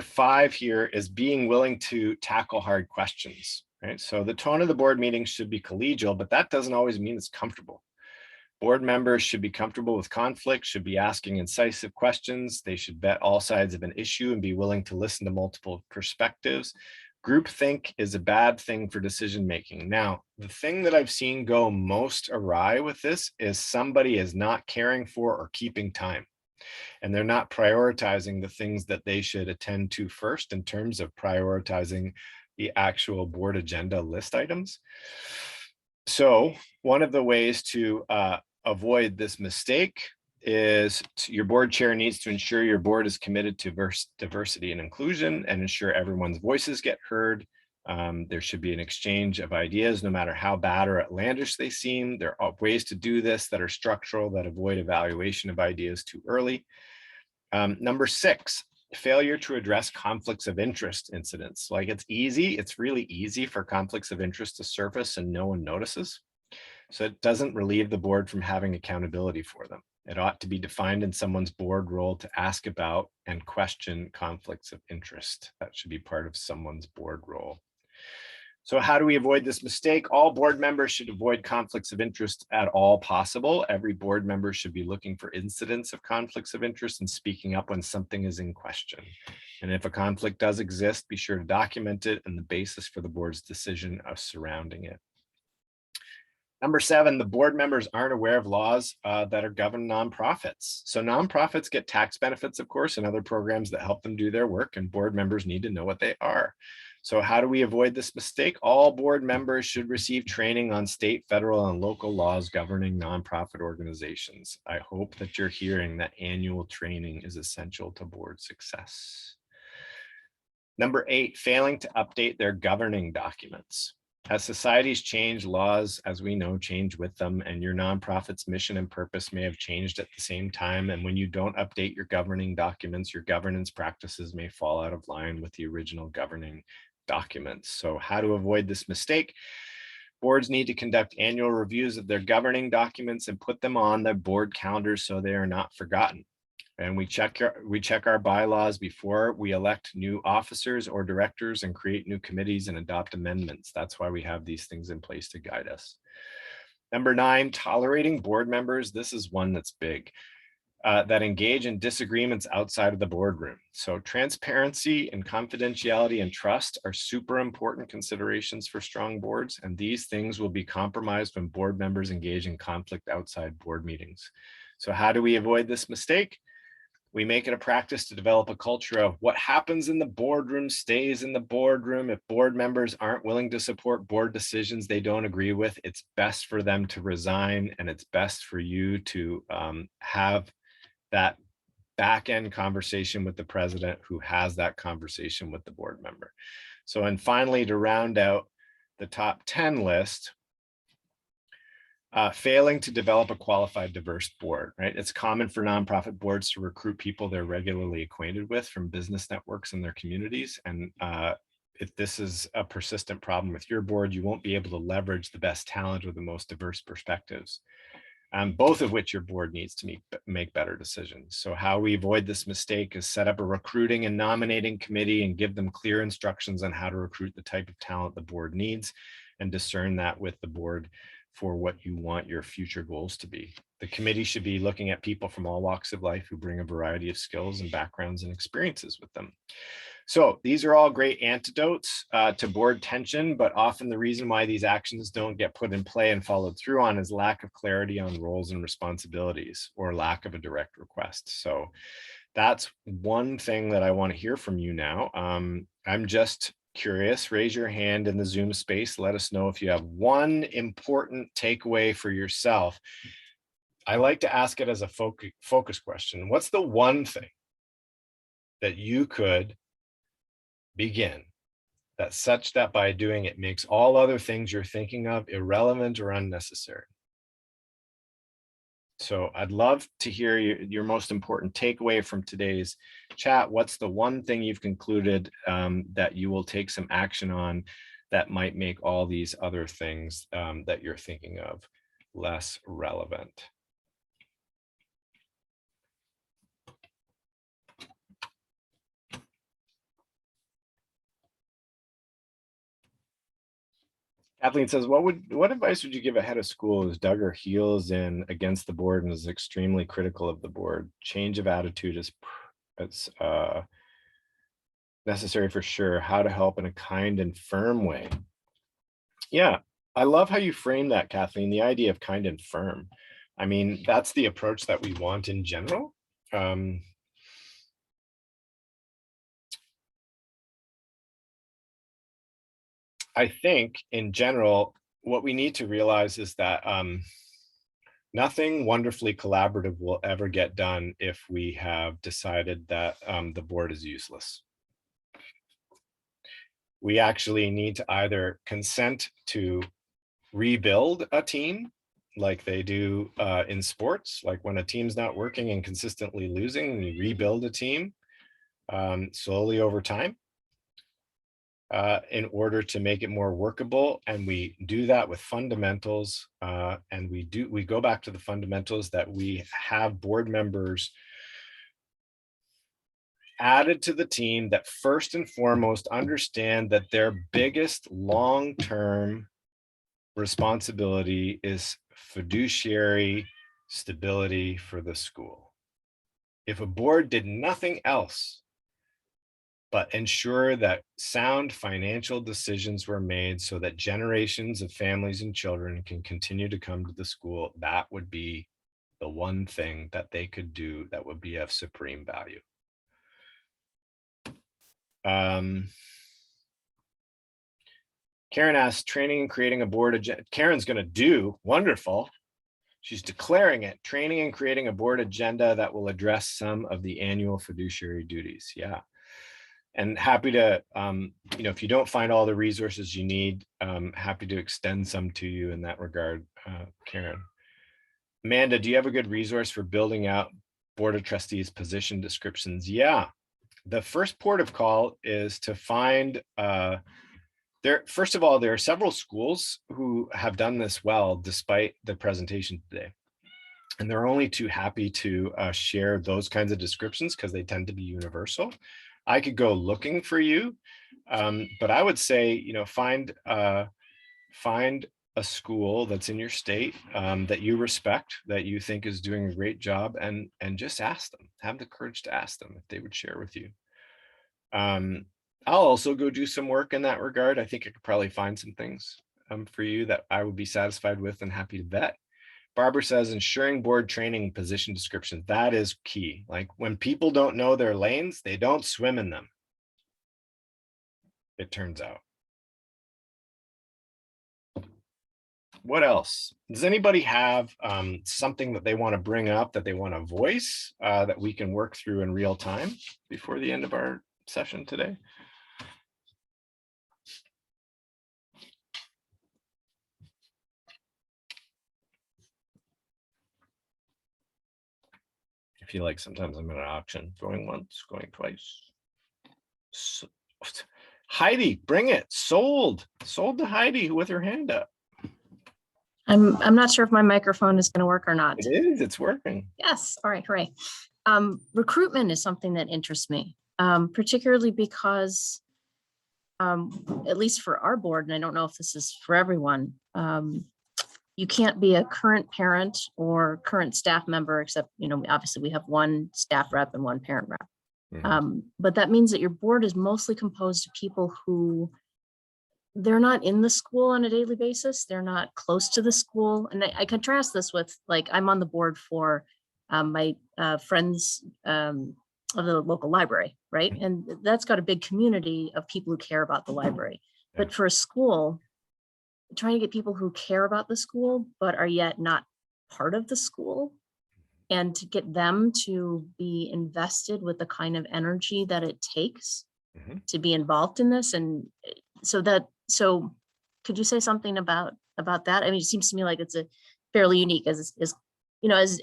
five here is being willing to tackle hard questions, right? So the tone of the board meeting should be collegial, but that doesn't always mean it's comfortable. Board members should be comfortable with conflict, should be asking incisive questions. They should vet all sides of an issue and be willing to listen to multiple perspectives. Groupthink is a bad thing for decision making. Now, the thing that I've seen go most awry with this is somebody is not caring for or keeping time, and they're not prioritizing the things that they should attend to first in terms of prioritizing the actual board agenda list items. So one of the ways to avoid this mistake is your board chair needs to ensure your board is committed to diversity and inclusion and ensure everyone's voices get heard. There should be an exchange of ideas, no matter how bad or outlandish they seem. There are ways to do this that are structural, that avoid evaluation of ideas too early. Number six, failure to address conflicts of interest incidents. Like it's really easy for conflicts of interest to surface and no one notices. So it doesn't relieve the board from having accountability for them. It ought to be defined in someone's board role to ask about and question conflicts of interest. That should be part of someone's board role. So how do we avoid this mistake? All board members should avoid conflicts of interest at all possible. Every board member should be looking for incidents of conflicts of interest and speaking up when something is in question. And if a conflict does exist, be sure to document it and the basis for the board's decision of surrounding it. Number 7, the board members aren't aware of laws that are govern nonprofits. So nonprofits get tax benefits, of course, and other programs that help them do their work, and board members need to know what they are. So how do we avoid this mistake? All board members should receive training on state, federal, and local laws governing nonprofit organizations. I hope that you're hearing that annual training is essential to board success. Number 8, failing to update their governing documents. As societies change, laws, as we know, change with them, and your nonprofit's mission and purpose may have changed at the same time. And when you don't update your governing documents, your governance practices may fall out of line with the original governing documents. So how to avoid this mistake? Boards need to conduct annual reviews of their governing documents and put them on the board calendars so they are not forgotten. And we check our bylaws before we elect new officers or directors and create new committees and adopt amendments. That's why we have these things in place to guide us. Number 9, tolerating board members. This is one that's big, that engage in disagreements outside of the boardroom. So transparency and confidentiality and trust are super important considerations for strong boards. And these things will be compromised when board members engage in conflict outside board meetings. So how do we avoid this mistake? We make it a practice to develop a culture of what happens in the boardroom stays in the boardroom. If board members aren't willing to support board decisions they don't agree with, it's best for them to resign, and it's best for you to have that back end conversation with the president who has that conversation with the board member. So, and finally, to round out the top 10 list, failing to develop a qualified diverse board, right? It's common for nonprofit boards to recruit people they're regularly acquainted with from business networks in their communities. And if this is a persistent problem with your board, you won't be able to leverage the best talent or the most diverse perspectives, both of which your board needs to make better decisions. So how we avoid this mistake is set up a recruiting and nominating committee and give them clear instructions on how to recruit the type of talent the board needs, and discern that with the board for what you want your future goals to be. The committee should be looking at people from all walks of life who bring a variety of skills and backgrounds and experiences with them. So these are all great antidotes to board tension, but often the reason why these actions don't get put in play and followed through on is lack of clarity on roles and responsibilities, or lack of a direct request. So that's one thing that I want to hear from you now. I'm just curious, raise your hand in the Zoom space. Let us know if you have one important takeaway for yourself. I like to ask it as a focus question. What's the one thing that you could begin that such that by doing it makes all other things you're thinking of irrelevant or unnecessary? So I'd love to hear your most important takeaway from today's chat. What's the one thing you've concluded that you will take some action on that might make all these other things that you're thinking of less relevant? Kathleen says, what advice would you give a head of school who's dug her heels in against the board and is extremely critical of the board? Change of attitude is necessary for sure. How to help in a kind and firm way. Yeah, I love how you frame that, Kathleen, the idea of kind and firm. I mean, that's the approach that we want in general. I think in general, what we need to realize is that nothing wonderfully collaborative will ever get done if we have decided that the board is useless. We actually need to either consent to rebuild a team like they do in sports, like when a team's not working and consistently losing, we rebuild a team slowly over time. In order to make it more workable, and we do that with fundamentals, and we go back to the fundamentals that we have board members added to the team that first and foremost understand that their biggest long-term responsibility is fiduciary stability for the school. If a board did nothing else, but ensure that sound financial decisions were made so that generations of families and children can continue to come to the school. That would be the one thing that they could do that would be of supreme value. Karen asks, training and creating a board agenda. Karen's going to do wonderful. She's declaring it, training and creating a board agenda that will address some of the annual fiduciary duties. Yeah. And happy to, if you don't find all the resources you need, happy to extend some to you in that regard, Karen. Amanda, do you have a good resource for building out Board of Trustees position descriptions? Yeah. The first port of call is to find, first of all, there are several schools who have done this well despite the presentation today. And they're only too happy to share those kinds of descriptions because they tend to be universal. I could go looking for you, but I would say, find a school that's in your state that you respect, that you think is doing a great job, and just ask them. Have the courage to ask them if they would share with you. I'll also go do some work in that regard. I think I could probably find some things for you that I would be satisfied with and happy to vet. Barbara says, ensuring board training position descriptions. That is key. Like when people don't know their lanes, they don't swim in them, it turns out. What else? Does anybody have something that they want to bring up, that they want to voice, that we can work through in real time before the end of our session today? I feel like sometimes I'm at an auction, going once, going twice. So, Heidi, bring it. Sold to Heidi with her hand up. I'm not sure if my microphone is going to work or not. It is. It's working. Yes. All right. Hooray. Recruitment is something that interests me, particularly because, at least for our board, and I don't know if this is for everyone, you can't be a current parent or current staff member, except, obviously we have one staff rep and one parent rep. Mm-hmm. But that means that your board is mostly composed of people who they're not in the school on a daily basis. They're not close to the school. And I contrast this with, like, I'm on the board for my friends of the local library, right? And that's got a big community of people who care about the library. Yeah. But for a school, trying to get people who care about the school, but are yet not part of the school, and to get them to be invested with the kind of energy that it takes mm-hmm. to be involved in this. And so could you say something about that? I mean, it seems to me like it's a fairly unique as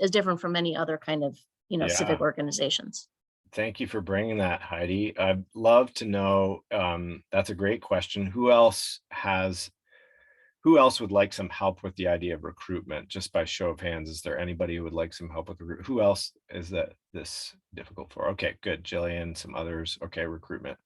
different from any other kind of, yeah. civic organizations. Thank you for bringing that, Heidi. I'd love to know, that's a great question. Who else would like some help with the idea of recruitment? Just by show of hands, is there anybody who would like some help with who else is this difficult for? Okay, good. Jillian, some others. Okay, recruitment.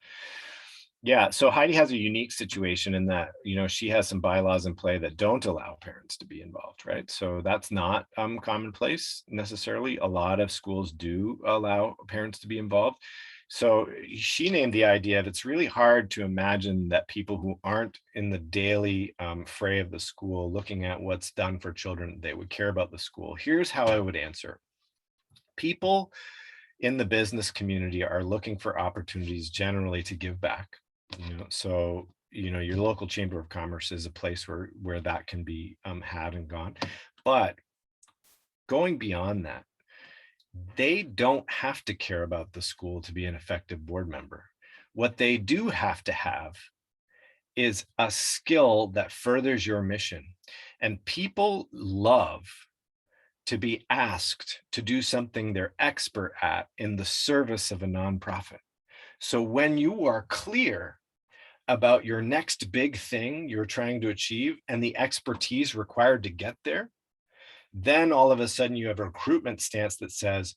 Yeah, so Heidi has a unique situation in that, she has some bylaws in play that don't allow parents to be involved, right? So that's not commonplace necessarily. A lot of schools do allow parents to be involved. So she named the idea of, it's really hard to imagine that people who aren't in the daily fray of the school looking at what's done for children, they would care about the school. Here's how I would answer. People in the business community are looking for opportunities generally to give back. So your local chamber of commerce is a place where that can be had and gone. But going beyond that, they don't have to care about the school to be an effective board member. What they do have to have is a skill that furthers your mission. And people love to be asked to do something they're expert at in the service of a nonprofit. So when you are clear about your next big thing you're trying to achieve and the expertise required to get there, then all of a sudden you have a recruitment stance that says,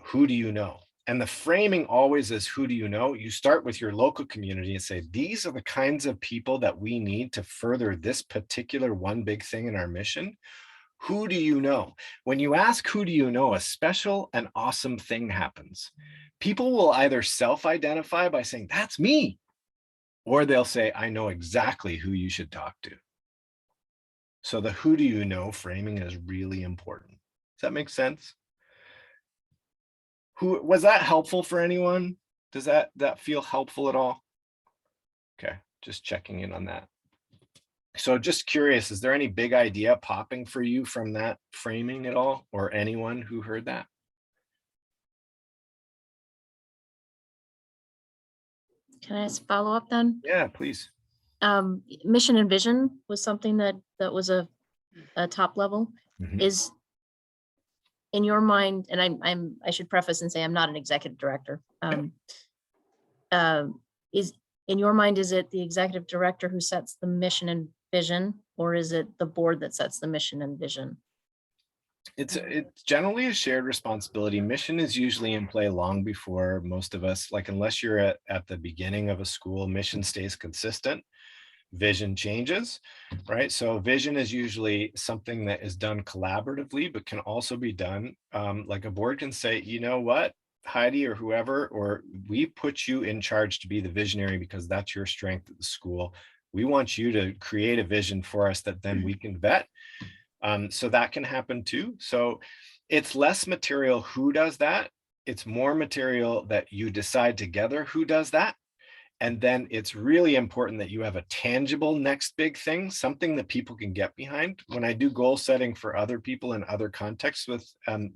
who do you know? And the framing always is, who do you know? You start with your local community and say, these are the kinds of people that we need to further this particular one big thing in our mission. Who do you know? When you ask who do you know, a special and awesome thing happens. People will either self-identify by saying, that's me, or they'll say, I know exactly who you should talk to. So the who do you know framing is really important. Does that make sense? Who was that helpful for anyone? Does that feel helpful at all? Okay, just checking in on that. So just curious, is there any big idea popping for you from that framing at all, or anyone who heard that? Can I follow up then? Yeah, please. Mission and vision was something that was a top level. Mhm. Is in your mind, and I should preface and say I'm not an executive director. Is in your mind, is it the executive director who sets the mission and vision, or is it the board that sets the mission and vision? It's generally a shared responsibility. Mission is usually in play long before most of us, like unless you're at the beginning of a school, mission stays consistent, vision changes, right? So vision is usually something that is done collaboratively, but can also be done, like a board can say, you know what, Heidi or whoever, or we put you in charge to be the visionary because that's your strength at the school. We want you to create a vision for us that then we can vet. So that can happen too. So it's less material who does that. It's more material that you decide together who does that. And then it's really important that you have a tangible next big thing, something that people can get behind. When I do goal setting for other people in other contexts with,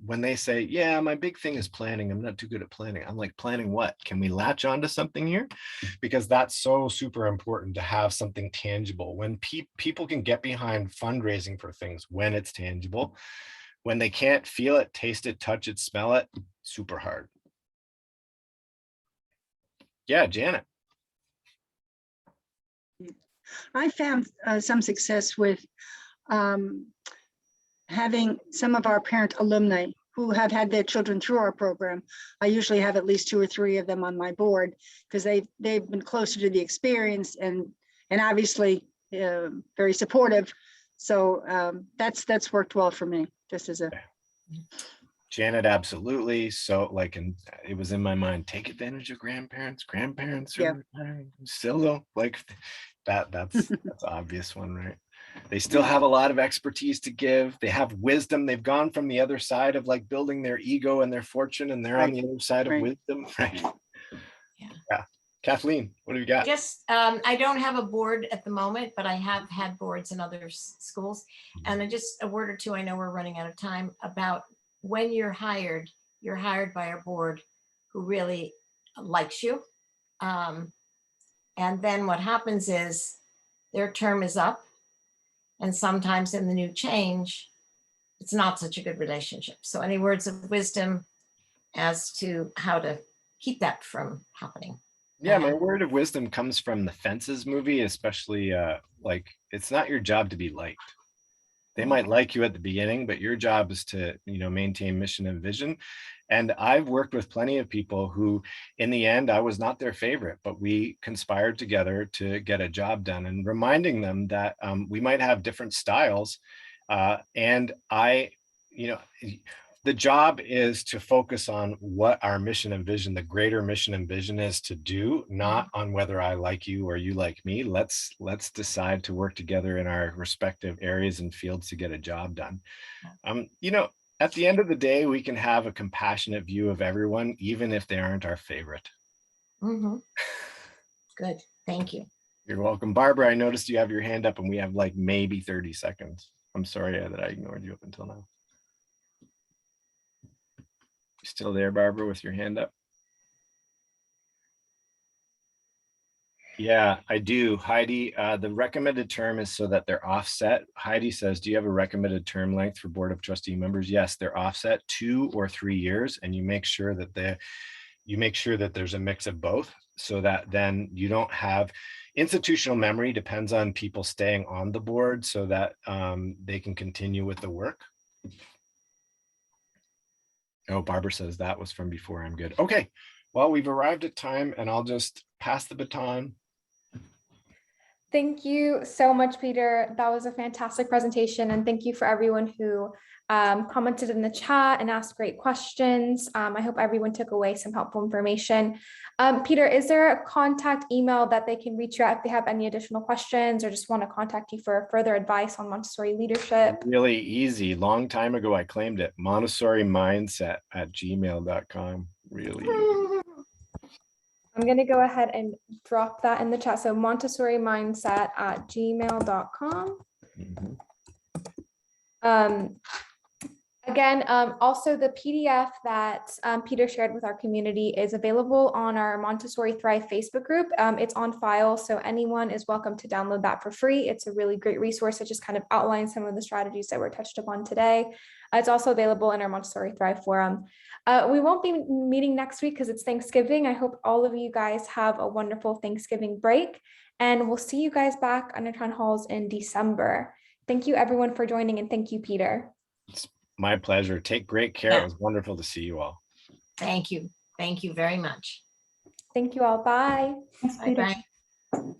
when they say, yeah, my big thing is planning, I'm not too good at planning. I'm like, planning what? Can we latch onto something here? Because that's so super important to have something tangible. When people can get behind fundraising for things, when it's tangible, when they can't feel it, taste it, touch it, smell it, super hard. Yeah, Janet. I found some success with having some of our parent alumni who have had their children through our program. I usually have at least 2 or 3 of them on my board because they've been closer to the experience and obviously very supportive. So that's worked well for me. Just as a Janet, absolutely. So like, and it was in my mind, take advantage of grandparents. Grandparents are still though, like that's obvious one, right? They still have a lot of expertise to give. They have wisdom. They've gone from the other side of like building their ego and their fortune, and they're on the other side of wisdom, right? Yeah. Kathleen, what do you got? Just, I don't have a board at the moment, but I have had boards in other schools. And just a word or two, I know we're running out of time, about when you're hired by a board who really likes you. And then what happens is their term is up. And sometimes in the new change, it's not such a good relationship. So any words of wisdom as to how to keep that from happening? Yeah, my word of wisdom comes from the Fences movie, especially like, it's not your job to be liked. They might like you at the beginning, but your job is to, maintain mission and vision. And I've worked with plenty of people who, in the end, I was not their favorite, but we conspired together to get a job done, and reminding them that we might have different styles. And the job is to focus on what our mission and vision, the greater mission and vision is to do, not on whether I like you or you like me. Let's decide to work together in our respective areas and fields to get a job done. At the end of the day, we can have a compassionate view of everyone, even if they aren't our favorite. Good, thank you. You're welcome. Barbara, I noticed you have your hand up and we have like maybe 30 seconds. I'm sorry that I ignored you up until now. Still there, Barbara, with your hand up? Yeah, I do. Heidi, the recommended term is so that they're offset. Heidi says, do you have a recommended term length for Board of Trustee members? Yes, they're offset 2 or 3 years, and you make sure that there's a mix of both, so that then you don't have institutional memory depends on people staying on the board so that they can continue with the work. Oh, Barbara says that was from before. I'm good. Okay, well, we've arrived at time and I'll just pass the baton. Thank you so much, Peter. That was a fantastic presentation, and thank you for everyone who commented in the chat and asked great questions. I hope everyone took away some helpful information. Peter, is there a contact email that they can reach you at if they have any additional questions or just want to contact you for further advice on Montessori leadership? Really easy. Long time ago, I claimed it. Montessori mindset at gmail.com. Really easy. I'm going to go ahead and drop that in the chat. So Montessori mindset at gmail.com. Again, also the PDF that Peter shared with our community is available on our Montessori Thrive Facebook group. It's on file, so anyone is welcome to download that for free. It's a really great resource that just kind of outlines some of the strategies that were touched upon today. It's also available in our Montessori Thrive forum. We won't be meeting next week because it's Thanksgiving. I hope all of you guys have a wonderful Thanksgiving break, and we'll see you guys back on Town Halls in December. Thank you everyone for joining, and thank you, Peter. My pleasure. Take great care. Yeah. It was wonderful to see you all. Thank you. Thank you very much. Thank you all. Bye. Bye-bye.